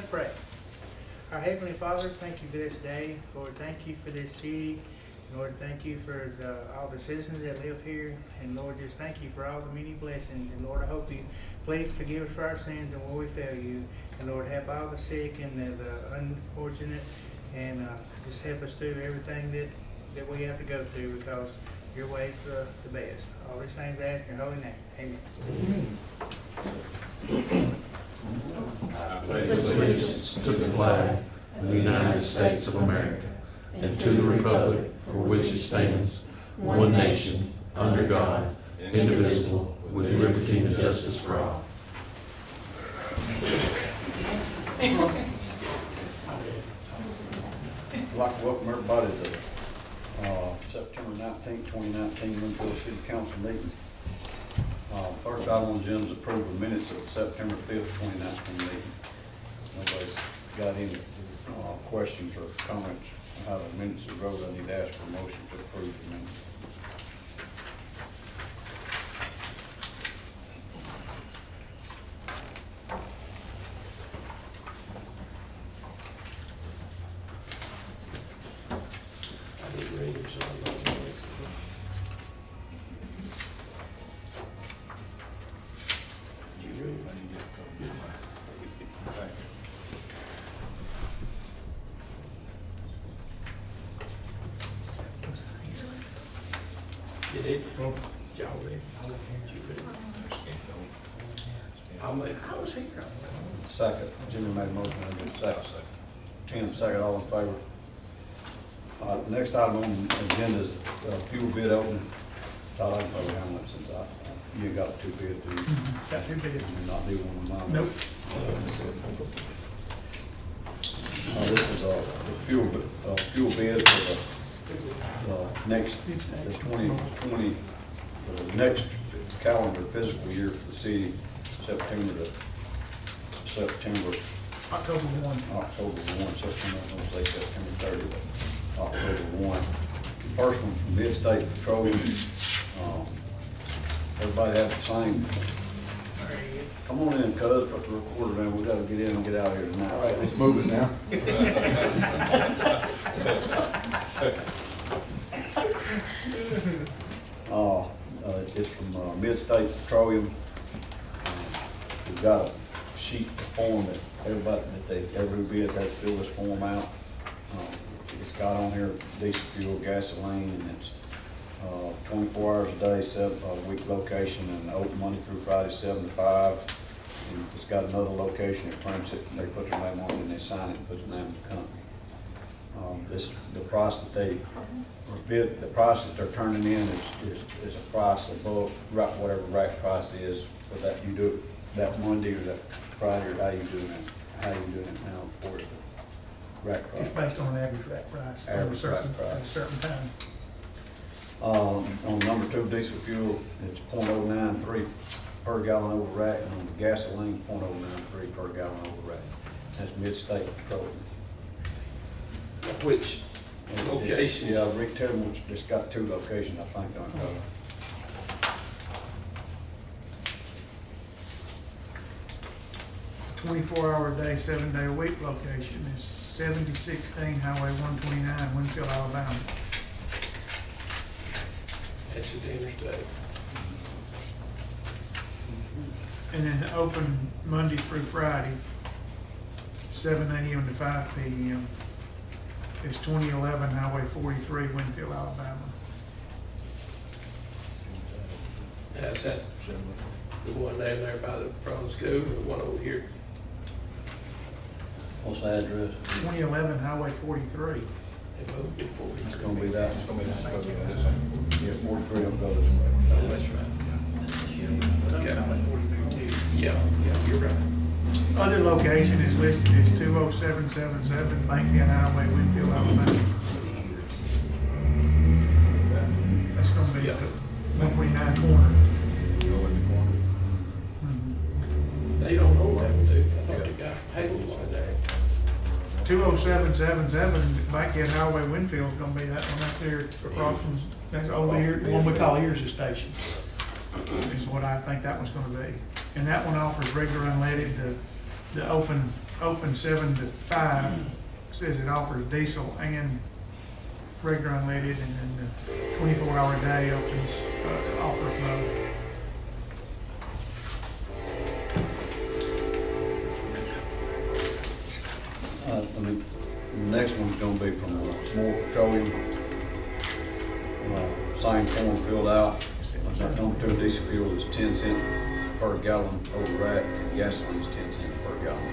Let's pray. Our Heavenly Father, thank you for this day. Lord, thank you for this city. Lord, thank you for all the citizens that live here. And Lord, just thank you for all the many blessings. And Lord, I hope you please forgive us for our sins and where we fail you. And Lord, help all the sick and the unfortunate. And just help us do everything that we have to go through, because your way is the best. All these things I ask in your holy name. Amen. I pledge allegiance to the flag of the United States of America and to the republic for which it stands, one nation, under God, indivisible, with liberty and justice for all. I'd like to welcome everybody to September 19th, 2019 Winfield City Council meeting. First item on the agenda is approval of minutes of September 5th, 2019 meeting. Nobody's got any questions or comments on how the minutes are wrote. I need to ask for a motion to approve the minutes. I didn't read them, so I'm not sure. Did you read them? You did? Y'all read? I'll make. I was here. Second, Jimmy made a motion, I did second. Tim second, all in favor. Next item on the agenda is fuel bid opening. Todd, I can probably handle it since you got two bids, do you? Got two bids. You not do one of mine? Nope. This is the fuel bid for the next, the 2020, the next calendar fiscal year for the city, September to September. October 1. October 1, September, I'm gonna say September 30, but October 1. First one from Mid-State Petroleum. Everybody have the same. Come on in, cuz, put the recorder down. We gotta get in and get out of here tonight. All right, let's move it now. It's from Mid-State Petroleum. We've got a sheet of form that everybody, every bid has to fill this form out. It's got on here diesel fuel, gasoline, and it's 24 hours a day, 7-week location, and open Monday through Friday, 7 to 5. And it's got another location that prints it, and they put their name on it, and they sign it and put the name of the company. The price that they bid, the price that they're turning in is a price above whatever rack price is for that. You do it that Monday or that Friday, or how you doing it now for the rack price. It's based on an average rack price. Average rack price. At a certain time. On number 2 diesel fuel, it's 0.093 per gallon over rack, and on the gasoline, 0.093 per gallon over rack. That's Mid-State Petroleum. Which location? Yeah, retail, which it's got 2 locations, I think, on it. 24-hour day, 7-day-a-week location is 7016 Highway 129, Winfield, Alabama. That's the interstate. And then open Monday through Friday, 7 a.m. to 5 p.m. is 2011 Highway 43, Winfield, Alabama. That's that. The one down there by the front school, or the one over here. What's the address? 2011 Highway 43. They both be 40. It's gonna be that. It's gonna be that. Yeah, 43 will go this way. Oh, that's right. Okay. Yeah, you're right. Other location is listed as 20777 Bankhead Highway, Winfield, Alabama. That's gonna be the 129 corner. Go in the corner. They don't know that one, do they? I thought the guy from Halen was there. 20777 Bankhead Highway, Winfield's gonna be that one right there across from, that's over here, the one we call Ears Station. Is what I think that one's gonna be. And that one offers regular unleaded, the open open 7 to 5. Says it offers diesel and regular unleaded, and then the 24-hour day opens, offers both. The next one's gonna be from More Petroleum. Same form filled out. Number 2 diesel fuel is 10 cents per gallon over rack, and gasoline is 10 cents per gallon.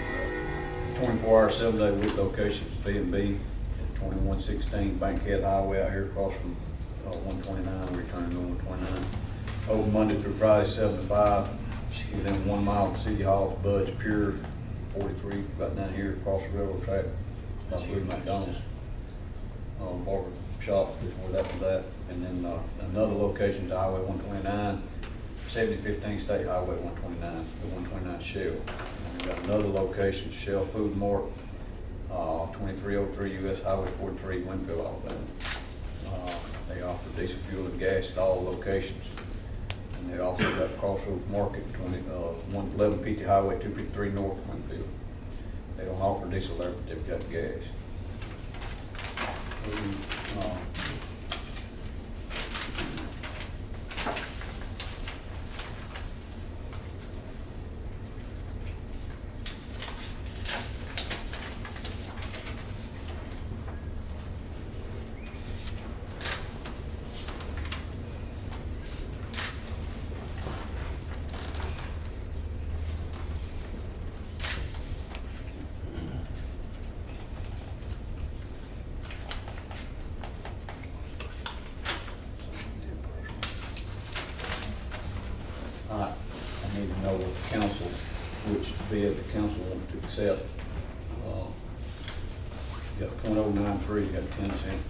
24-hour, 7-day week locations, B&B at 2116 Bankhead Highway out here across from 129, returning to 129. Open Monday through Friday, 7 to 5. Within 1 mile of City Hall, Bud's Pure, 43, right down here across the railroad track, by Blue McDonald's. Barber shop is where that was at. And then another location is Highway 129, 7015 State Highway 129, the 129 Shell. And we got another location, Shell Food Mart, 2303 US Highway 43, Winfield, Alabama. They offer diesel fuel and gas at all locations. And they also got Crossroads Market, 1150 Highway 253 North Winfield. They don't offer diesel there, but they've got gas. I need to know what the council, which bid the council wants to accept. You got .093, you got 10 cents,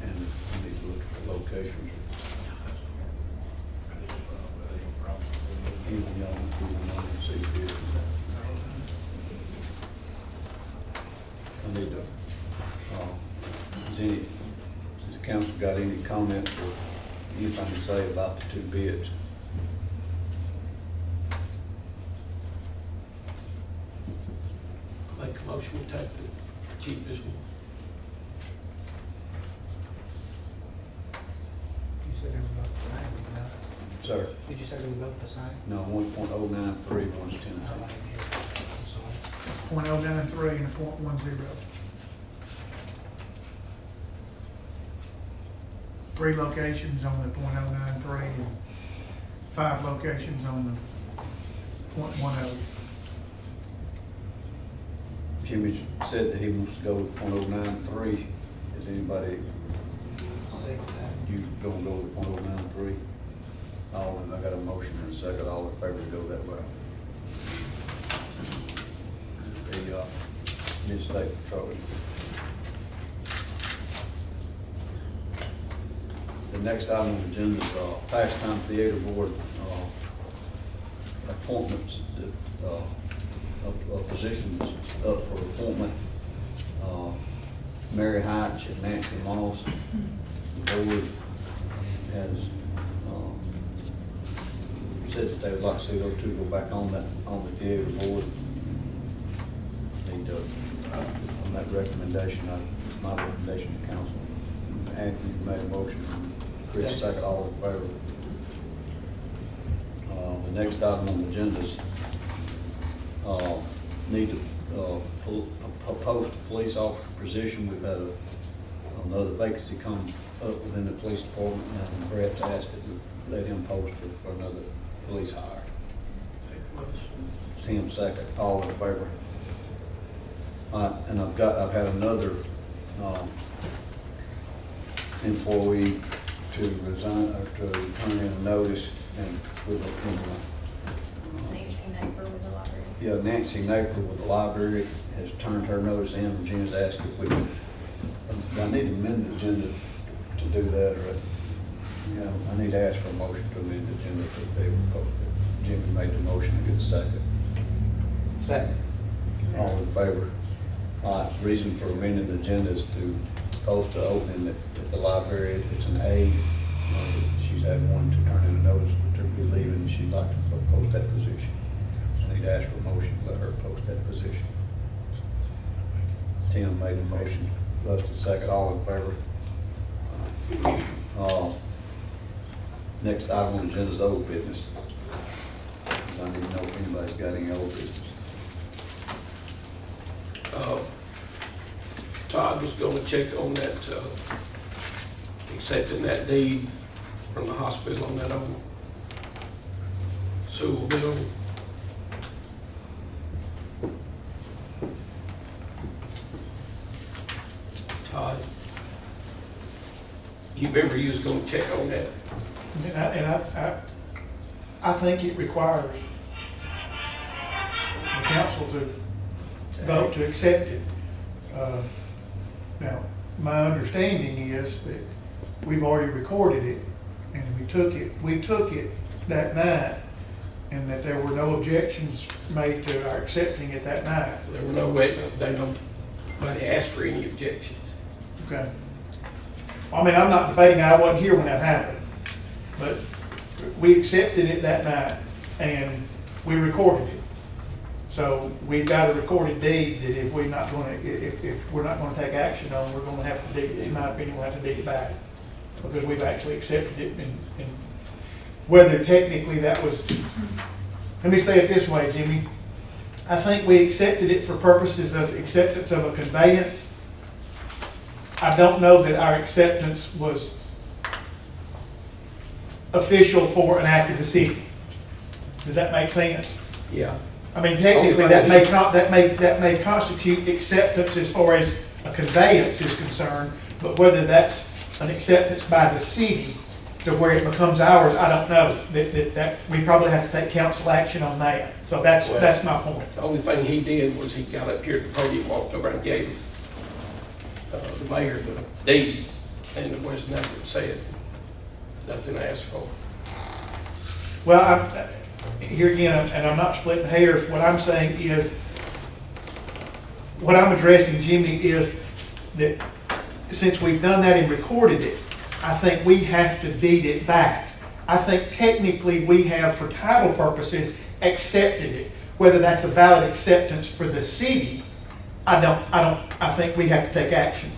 and you need to look at the locations. Even y'all want to see bid. I need to, has the council got any comments or anything to say about the 2 bids? Make a motion to take the cheapest one. You said they were both the same, no? Sir? Did you say they were both the same? No, 1.093, one's 10 cents. I'm sorry. 0.093 and a 0.10. 3 locations on the 0.093 and 5 locations on the 0.10. Jimmy said that he wants to go with .093. Is anybody, you gonna go with .093? All, and I got a motion and a second, all in favor to go that way. The Mid-State Petroleum. The next item on the agenda is Pastime Theater Board appointments that of positions up for appointment. Mary Hatch and Nancy Moss. The board has said that they would like to see those 2 go back on the theater board. Need to, on that recommendation, it's my recommendation to council. Anthony made a motion, Chris second, all in favor. The next item on the agenda is need to post a police officer position. We've had another vacancy come up within the police department, and Brett's asked that we let him post for another police hire. Tim second, all in favor. And I've had another employee to resign or to turn in a notice, and with Nancy Naper with the library. yeah, Nancy Naper with the library has turned her notice in. Virginia's asked if we can, I need to amend the agenda to do that, or, yeah, I need to ask for a motion to amend the agenda to be able to post it. Jimmy made the motion, to get a second. Second. All in favor? The reason for amending the agenda is to post the opening at the library. It's an A. She's had one to turn in a notice to be leaving, and she'd like to post that position. So I need to ask for a motion to let her post that position. Tim made the motion, Rusty second, all in favor? Next item on the agenda is old business. I need to know if anybody's got any old business. Todd was gonna check on that, accepting that deed from the hospital on that old Sewell building. Todd, you remember you was gonna check on that? I think it requires the council to vote to accept it. Now, my understanding is that we've already recorded it, and we took it that night, and that there were no objections made to our accepting it that night. There were nobody asked for any objections. Okay. I mean, I'm not debating, I wasn't here when that happened, but we accepted it that night, and we recorded it. So we've got a recorded deed that if we're not gonna, if we're not gonna take action on, we're gonna have to dig it, in my opinion, we'll have to dig it back. Because we've actually accepted it, and whether technically that was, let me say it this way, Jimmy. I think we accepted it for purposes of acceptance of a conveyance. I don't know that our acceptance was official for an act of the city. Does that make sense? Yeah. I mean, technically, that may constitute acceptance as far as a conveyance is concerned, but whether that's an acceptance by the city to where it becomes ours, I don't know. That we probably have to take council action on that. So that's my point. The only thing he did was he got up here at the podium, walked over and gave the mayor the deed, and there was nothing said, nothing asked for. Well, here again, and I'm not splitting hairs, what I'm saying is, what I'm addressing, Jimmy, is that since we've done that and recorded it, I think we have to deed it back. I think technically we have, for title purposes, accepted it. Whether that's a valid acceptance for the city, I think we have to take action.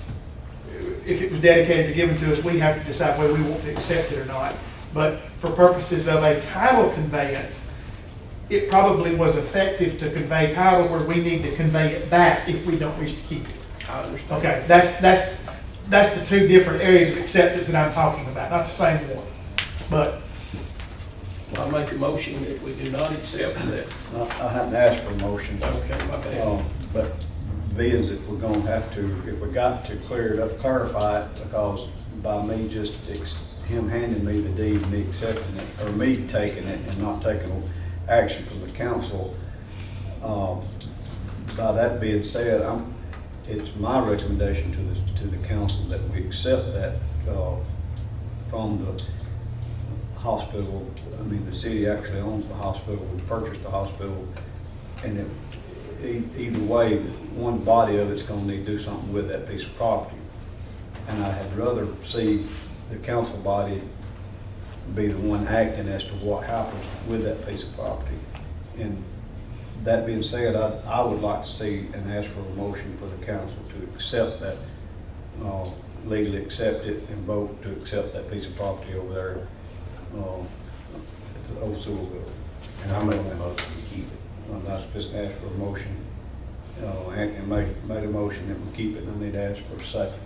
If it was dedicated or given to us, we have to decide whether we want to accept it or not. But for purposes of a title conveyance, it probably was effective to convey title where we need to convey it back if we don't wish to keep it. I understand. Okay, that's the two different areas of acceptance that I'm talking about, not the same one. But I make a motion that we do not accept that. I haven't asked for a motion. Okay, my bad. But being that we're gonna have to, if we got to clear it up, clarify it, because by me just him handing me the deed, me accepting it, or me taking it and not taking action from the council, by that being said, it's my recommendation to the council that we accept that from the hospital. I mean, the city actually owns the hospital, we purchased the hospital, and either way, one body of it's gonna need to do something with that piece of property. And I had rather see the council body be the one acting as to what happens with that piece of property. And that being said, I would like to see and ask for a motion for the council to accept that, legally accept it and vote to accept that piece of property over there at the old Sewell building. And I make that motion to keep it. I was just asked for a motion, and made a motion that we keep it, and I need to ask for a second.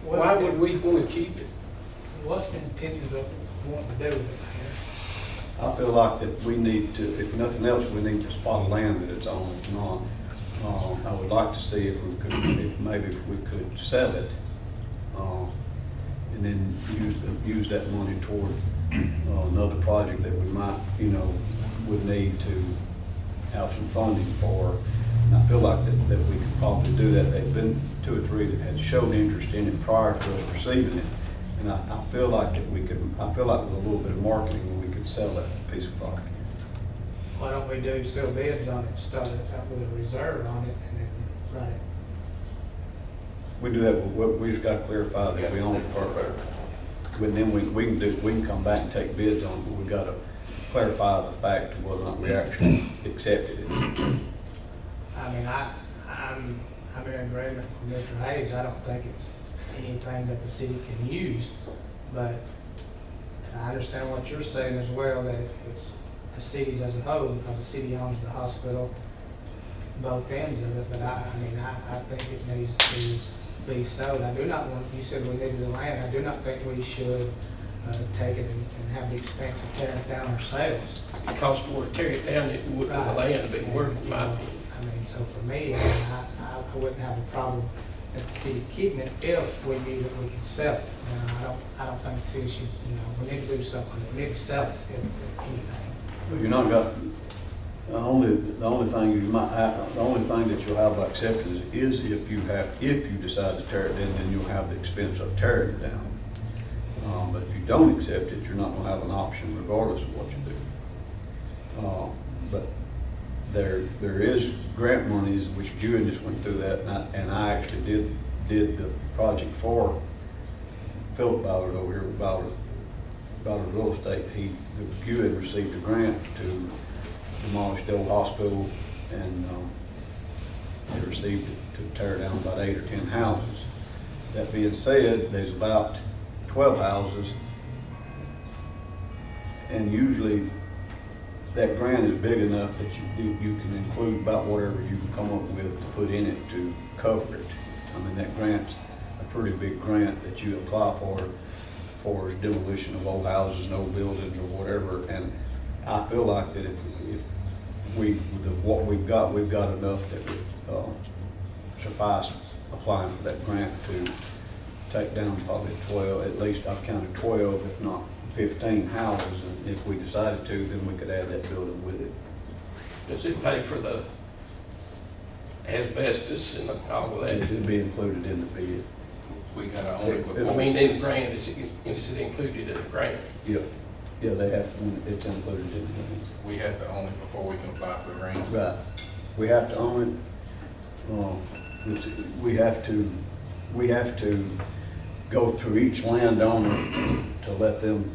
Why would we want to keep it? What's the intentions of wanting to do with it? I feel like that we need to, if nothing else, we need to spot of land that it's on. If not, I would like to see if maybe we could sell it, and then use that money toward another project that we might, would need to have some funding for. And I feel like that we could probably do that. There've been 2 or 3 that had showed interest in it prior to us receiving it. And I feel like that we could, with a little bit of marketing, we could sell that piece of property. Why don't we do sell bids on it, start it out with a reserve on it, and then run it? We do have, we just gotta clarify that we own it first. But then we can come back and take bids on it, but we gotta clarify the fact of whether or not we actually accepted it. I mean, I'm I'm in agreement with Mr. Hayes. I don't think it's anything that the city can use, but I understand what you're saying as well, that it's the cities as a whole, because the city owns the hospital, both ends of it, but I think it needs to be sold. I do not want, you said we needed the land, I do not think we should take it and have the expense of tearing it down ourselves. It costs more to tear it down than it would for the land to be worth, in my opinion. I mean, so for me, I wouldn't have a problem with the city keeping it if we knew that we could sell it. I don't think the city should, we need to do something, we need to sell it if anything. But you're not got, the only thing you might have, the only thing that you'll have by acceptance is if you decide to tear it down, then you'll have the expense of tearing it down. But if you don't accept it, you're not gonna have an option regardless of what you do. But there is grant monies, which Jewin just went through that, and I actually did the project for Philip Ballard over here with Ballard Real Estate. Jewin received a grant to demolish the old hospital, and they received it to tear down about 8 or 10 houses. That being said, there's about 12 houses, and usually that grant is big enough that you can include about whatever you can come up with to put in it to cover it. I mean, that grant's a pretty big grant that you apply for demolition of old houses and old buildings or whatever. And I feel like that if what we've got enough that would suffice applying for that grant to take down probably 12, at least I've counted 12, if not 15 houses, and if we decided to, then we could add that building with it. Does it pay for the asbestos and all of that? It'd be included in the bid. We gotta own it I before. mean, in the grant, is it included in the grant? Yeah, they have, it's included in the We have to own it before we can apply for the grant. Right. We have to own it. We have to go through each landowner to let them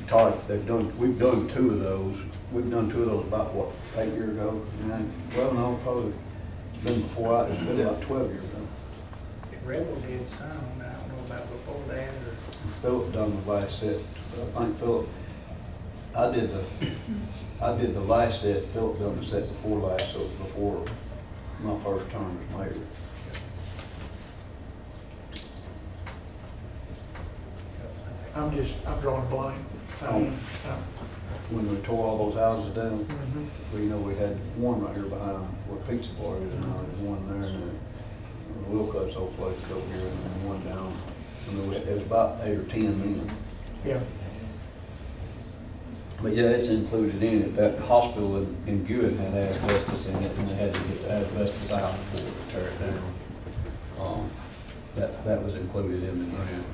talk. We've done 2 of those. We've done 2 of those about, what, 8 years ago? 9? Well, no, probably, it's been before, it's been about 12 years ago. Rebel did some, I don't know about before that or. Philip done the last set. I think Philip, I did the last set. Philip done the set before last, so it was before my first term as mayor. I'm drawing a blank. When we tore all those houses down, Mhm. we had one right here behind where Pizza Bar is now. There's one there, and then Wilcott's old place over here, and then one down. And there was about 8 or 10 then. Yeah. But yeah, it's included in it. That hospital in Gwinnett had asbestos in it, and they had to get the asbestos out before they tear it down. That was included in the grant.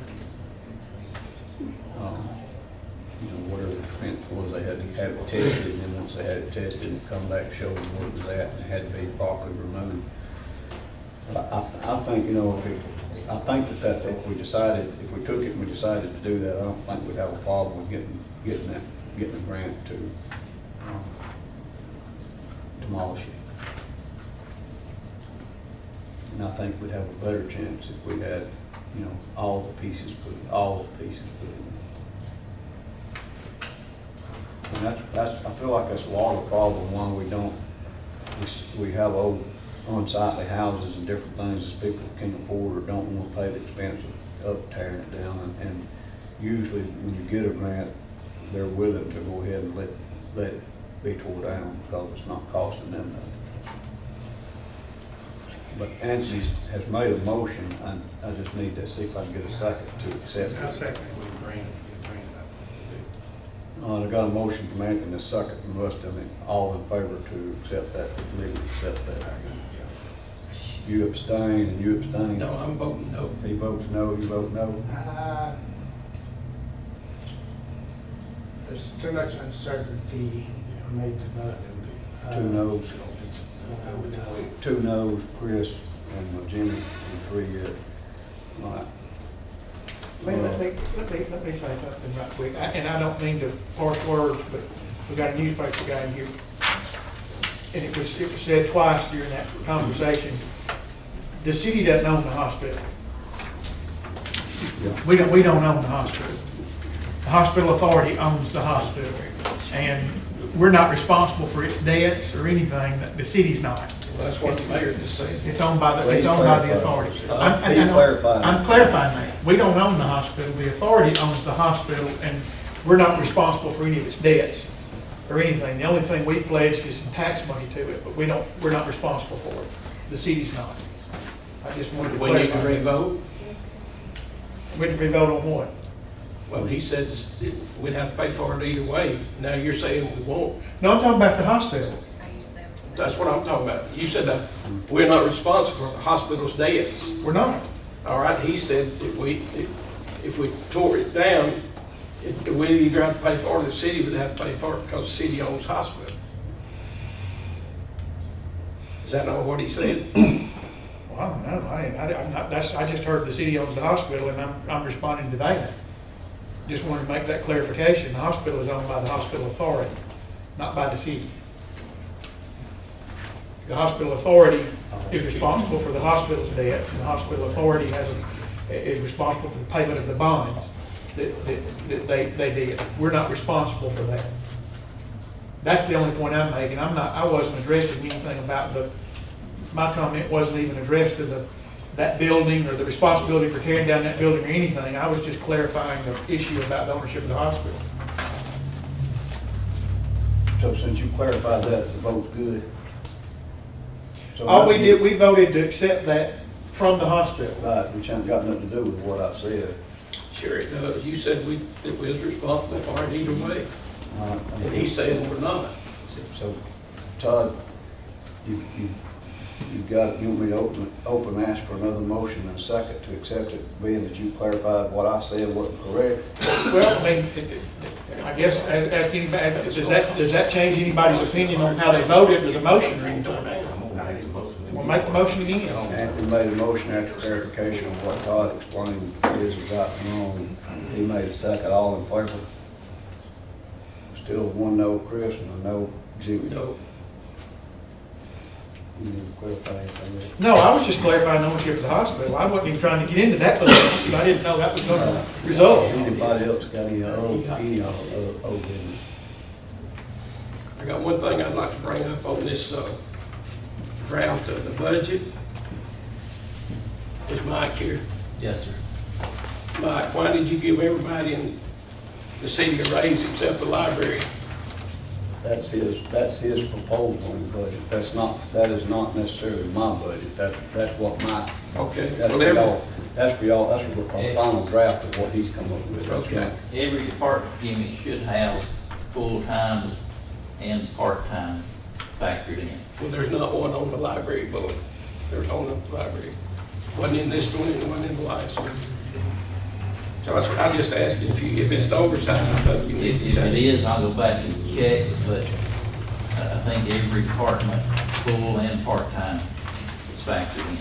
Whatever the expense was, they had to have it tested, and then once they had it tested, it come back showing what it was at, and it had to be properly removed. But I think, I think that if we took it and we decided to do that, I don't think we'd have a problem with getting a grant to demolish it. And I think we'd have a better chance if we had, all the pieces put in. And that's, I feel like that's a lot of the problem why we have old unsightly houses and different things as people can't afford or don't want to pay the expense of tearing it down. And usually when you get a grant, they're willing to go ahead and let it be tore down because it's not costing them nothing. But Anthony has made a motion, and I just need to see if I can get a second to accept I'll it. second it. I got a motion from Anthony, a second from the rest of them, all in favor to accept that, legally accept that. You abstain and you abstain? No, I'm voting no. He votes no, you vote no? There's too much uncertainty for me to vote. 2 noes. 2 noes, Chris and Jimmy, and 3 yes. All right. Let me say something right quick, and I don't mean to parse words, but we got a newspaper guy in here, and it was said twice during that conversation the city doesn't own the hospital. Yeah. We don't own the hospital. The hospital authority owns the hospital. And we're not responsible for its debts or anything, the city's not. Well, that's what the mayor just said. It's owned by the Please authority. clarify. Please clarify. I'm clarifying that. We don't own the hospital, the authority owns the hospital, and we're not responsible for any of its debts or anything. The only thing we pledged is some tax money to it, but we're not responsible for it. The city's not. I just wanted to We need to clarify. revote. We can vote on what? Well, he says we'd have to pay for it either way. Now you're saying we won't. No, I'm talking about the hospital. That's what I'm talking about. You said that we're not responsible for the hospital's debts. We're not. All right, he said if we tore it down, we'd either have to pay for it, or the city would have to pay for it because the city owns the hospital. Is that not what he said? Well, I don't know. I'm not, I just heard the city owns the hospital, and I'm responding to that. Just wanted to make that clarification. The hospital is owned by the hospital authority, not by the city. The hospital authority is responsible for the hospital's debts, and the hospital authority is responsible for the payment of the bonds that they did. We're not responsible for that. That's the only point I'm making. I wasn't addressing anything about my comment wasn't even addressed to that building or the responsibility for tearing down that building or anything. I was just clarifying the issue about the ownership of the hospital. So since you clarified that, the vote's good. So All we did, we voted to accept that from the hospital. Right, which ain't got nothing to do with what I said. Sure it does. You said we was responsible for it either way. And he's saying we're not. So, Todd, you've got, you want me to open ask for another motion and a second to accept it, being that you clarified what I said wasn't correct? Well, I mean, I guess, ask anybody, does that change anybody's opinion on how they voted or the motion or anything? We'll make the motion again. Anthony made a motion after clarification of what Todd explained is right and wrong. He made a second, all in favor? Still one no, Chris, and a no, Jimmy. No. You need to clarify anything else? No, I was just clarifying ownership of the hospital. I wasn't even trying to get into that position, because I didn't know that was going to result. Anybody else got any old business? I got one thing I'd like to bring up on this draft of the budget. Is Mike here? Yes, sir. Mike, why did you give everybody in the city a raise except the library? That's his proposal in the budget. That is not necessarily my budget. That's what my, Okay. that's for y'all, that's for the final draft of what he's come up with. That's Okay. right. Every department, Jimmy, should have full-time and part-time factored in. Well, there's not one on the library board. There's on the library. Wasn't in this one and wasn't in the last one. So that's what I just asked you if it's oversized, I thought you need to If it change. is, I'll go back and check, but I think every department, full and part-time, is factored in.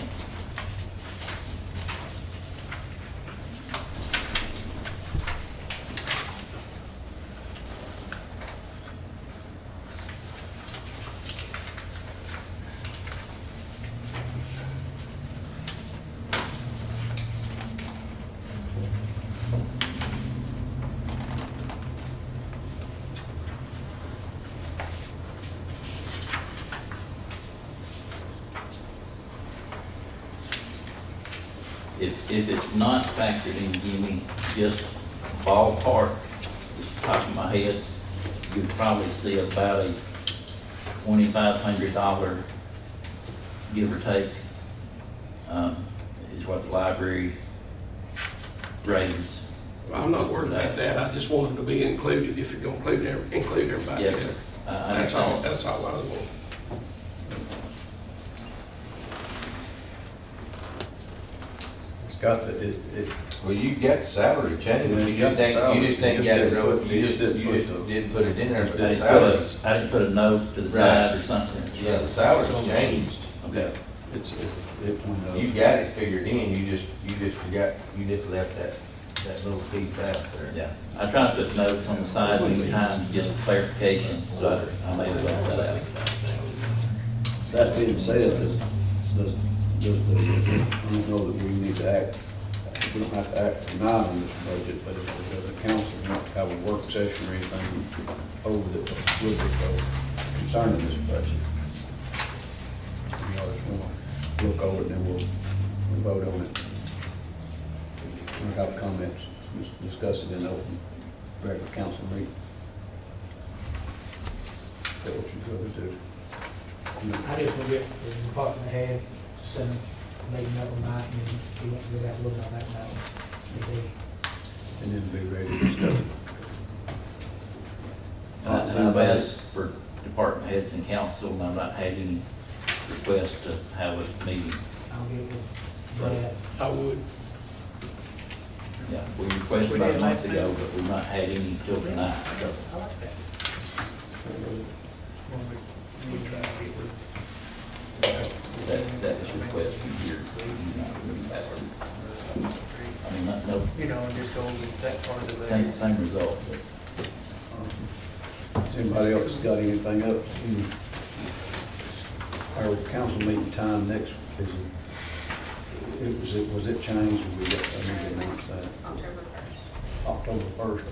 If it's not factored in, Jimmy, just ballpark, just top of my head, you'd probably see about a $2,500, give or take, is what the library raises. I'm not worried about that. I just want them to be included if you're gonna include everybody. Yes, in sir. it. I That's all, understand. that's all I was wanting. It's got Well, you got the salary change, Yeah, it's you got just the ain't, salary. you just ain't You got just it, didn't put- you just didn't put it in there, but I the didn't salaries. I didn't put a note to the Right. side or something. Yeah, the salaries changed. Okay. You got it figured in, you just forgot, you just left that little piece out there. Yeah, I try to put notes on the side many times, just clarification, so I may have left that out. That being said, I don't know that we need to act, we don't have to act tonight on this budget, but if the council want to have a work session or anything over that will be concerning this budget. You know, just want to look over it and then we'll vote on it. We'll have comments, discuss it in open, regular council meeting. Is that what you're going to do? I just want to get the department head to send a meeting up tonight, and then we want to get out a little on that now. And then be ready to discuss it. And I've asked for department heads and council, and I've not had any request to have a meeting. I'll get with Brad. I would. Yeah, we requested about a month ago, but we've not had any till tonight, so. I like that. When we try to get with. That was a request from here. I mean, not, no, You know, and just go with that part of the same, same result, but Has anybody else got anything else? Our council meeting time next, was it changed? Or we got, I need to announce that. October 1st.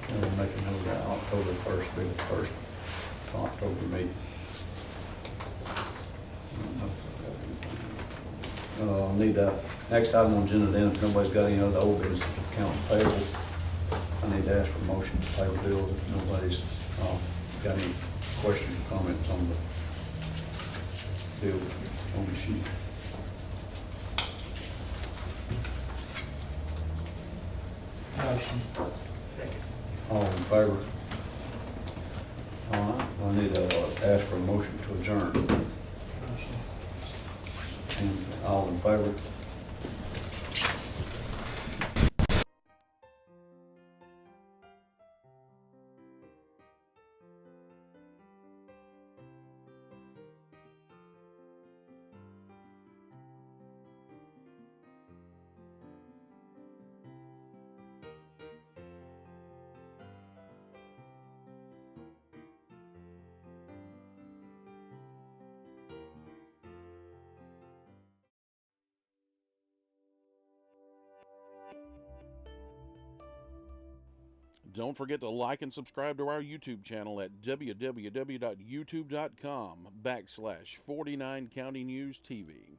We'll make a note of that, October 1st, be the first October meeting. Need next item on the agenda then, if nobody's got any other old business, accounts payable. I need to ask for a motion to pay the bills if nobody's got any questions or comments on the bill on the sheet. Motion. Second. All in favor? All right, I need to ask for a motion to adjourn. Motion. And all in favor? Don't forget to like and subscribe to our YouTube channel at www.youtube.com/49 County News TV.